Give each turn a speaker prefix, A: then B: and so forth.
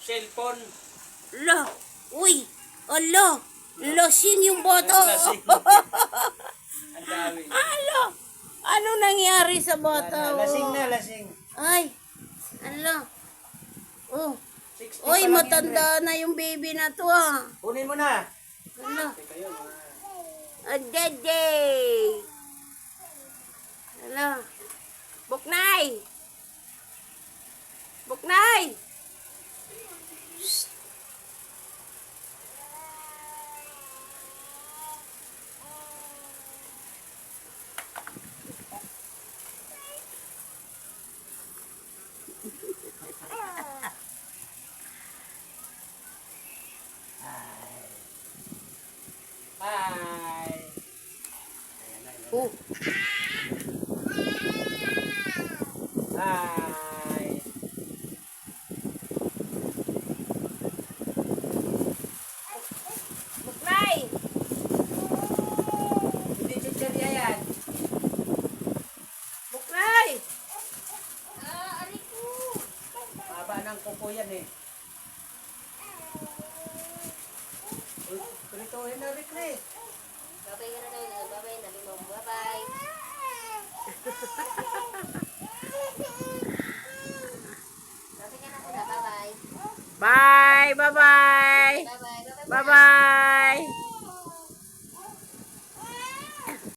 A: cellphone.
B: Lo, uy, alo, lasing yung bata.
A: Lasing. Ang dami.
B: Alo, ano nangyari sa bata?
A: Lasing na, lasing.
B: Ay, alo. Oh,
A: 60
B: uy,
A: pa lang yan,
B: matanda na yung baby na to ah.
A: Ren. Kunin mo na.
B: Alo,
A: Teka yun,
B: adede. Alo, Buknay. Buknay. Shh.
A: Hi.
B: Oh,
A: Hi.
B: Buknay.
A: Hindi chichirya yan.
B: Buknay.
A: Haba ng kuko yan eh. Uy, prituhin na Rick Rick.
C: Babay ka na daw. Babay. Nabi mo. Babay. Babay ka na muna. Babay.
B: Bye, bye-bye.
C: Bye-bye. Bye-bye.
B: Bye-bye.